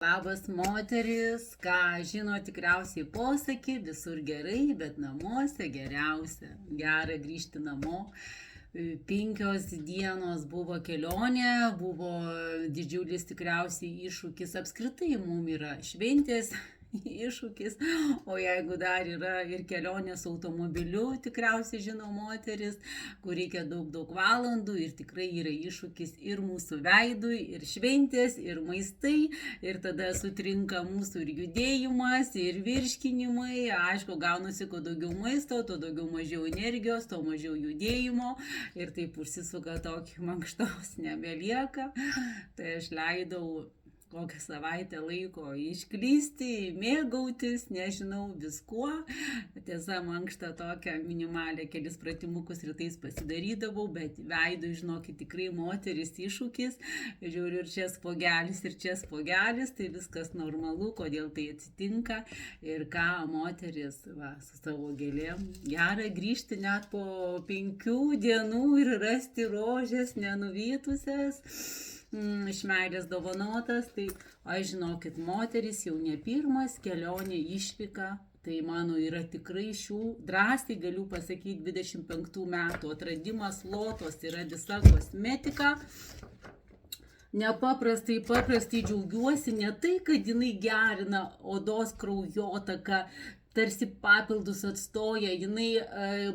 Labas moteris, ką žino tikriausiai posakį, visur gerai, bet namuose geriausia. Gera grįžti namo. 5 dienos buvo kelionė, buvo didžiulis tikriausiai iššūkis apskritai, mums yra šventės iššūkis, o jeigu dar yra ir kelionės automobiliu, tikriausiai žino moteris, kur reikia daug valandų ir tikrai yra iššūkis ir mūsų veidui, ir šventės, ir maistai, ir tada sutrinka mūsų ir judėjimas, ir virškinimai, aišku, gaunasi, kuo daugiau maisto, tuo daugiau mažiau energijos, tuo mažiau judėjimo ir taip užsisuka tokį mankštos nebelieka, tai aš leidau kokią savaitę laiko išklysti, mėgautis, nežinau, viskuo. Tiesa, mankštą tokią minimalią kelis pratimukus rytais pasidarydavau, bet veidui, žinokit, tikrai moteris iššūkis. Žiūriu, ir čia spogelis, tai viskas normalu, kodėl tai atsitinka. Ir ką moteris su savo gėlėm. Gera grįžti net po 5 dienų ir rasti rožės nenuvytusias. Iš meilės dovanotas, tai aš žinokit, moteris jau ne pirmas kelionė išvyka, tai mano yra tikrai šių, drąsiai galiu pasakyti, 25 metų atradimas. Lotos yra visa kosmetika. Nepaprastai džiaugiuosi, ne tai, kad jinai gerina odos kraujotaką, tarsi papildus atstoja, jinai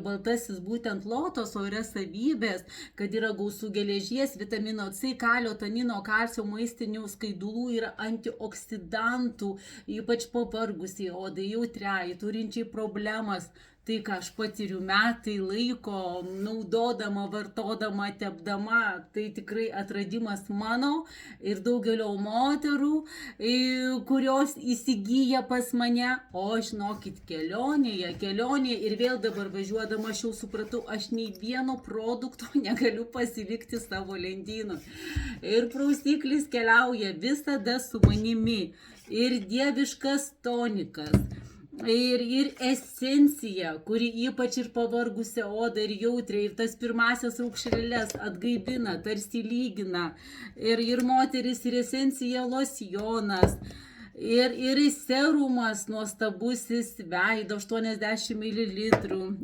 baltasis būtent lotos, o yra savybės, kad yra gausų geležies, vitamino C, kalio, tanino, kalcio, maistinių skaidulų, yra antioksidantų, ypač pavargusiai odai, jautriai, turinčiai problemas. Tai, ką aš patiriu metai laiko, naudodama, vartodama, tepdama, tai tikrai atradimas mano ir daugelio moterų, kurios įsigyja pas mane, o žinokit, kelionėje ir vėl dabar važiuodama aš jau supratau, aš nei vieno produkto negaliu pasilikti savo lentynų. Ir prausiklis keliauja visada su manimi, ir dieviškas tonikas. Ir esencija, kuri ypač ir pavargusią odą ir jautriai, ir tas pirmasias raukšleles atgaivina, tarsi lygina. Ir moteris, ir esencija losjonas, ir serumas nuostabusis veido 80 ml,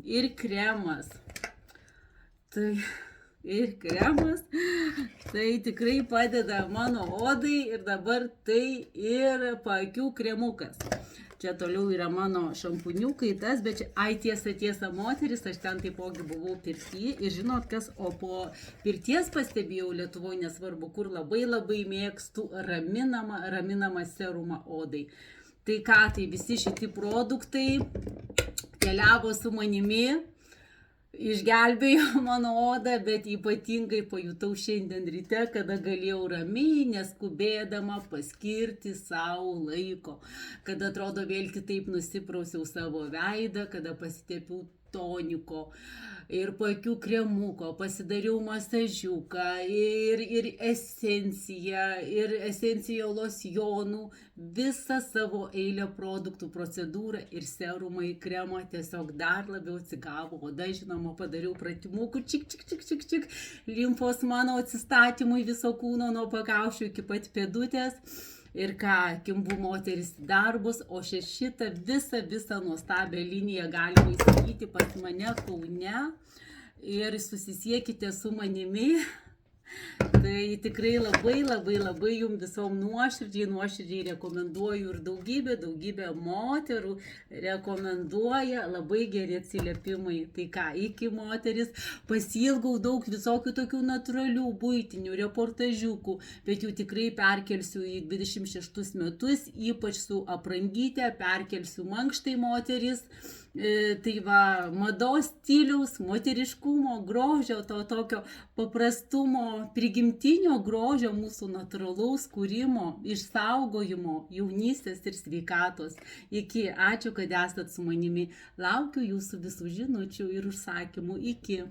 ir kremas. Tai tikrai padeda mano odai ir dabar tai ir paakių kremukas. Čia toliau yra mano šampuniukai, bet čia, tiesa moteris, aš ten taipogi buvau pirty ir žinot kas, o po pirties pastebėjau Lietuvoje, nesvarbu kur, labai mėgstu raminamą serumą odai. Tai ką, tai visi šitie produktai keliavo su manimi, išgelbėjo mano odą, bet ypatingai pajutau šiandien ryte, kada galėjau ramiai, neskubėdama paskirti savo laiko, kada atrodo vėl kitaip nusiprausiau savo veidą, kada pasitepiau toniko ir paakių kremuko, pasidariau masažiuką ir esenciją losjonų, visą savo eilę produktų, procedūrą ir serumą į kremą, tiesiog dar labiau atsigavo oda, žinoma, padariau pratimukų, čik, limfos mano atsistatymui viso kūno nuo pakaušio iki pat pėdutės. Ir ką, kimbu moteris darbus, o šitą visą nuostabią liniją galima įsigyti pas mane Kaune ir susisiekite su manimi. Tai tikrai labai jums visom nuoširdžiai rekomenduoju ir daugybė moterų rekomenduoja, labai geri atsiliepimai. Tai ką, iki moteris, pasiilgau daug visokių tokių natūralių, buitinių reportažiukų, bet jų tikrai perkelsiu į 26 metus, ypač su aprangyte, perkelsiu mankštai moteris. Tai va, mados stiliaus, moteriškumo, grožio, to tokio paprastumo, prigimtinio grožio, mūsų natūralaus kūrimo, išsaugojimo, jaunystės ir sveikatos. Iki, ačiū, kad esat su manimi. Laukiu jūsų visų žinučių ir užsakymų. Iki.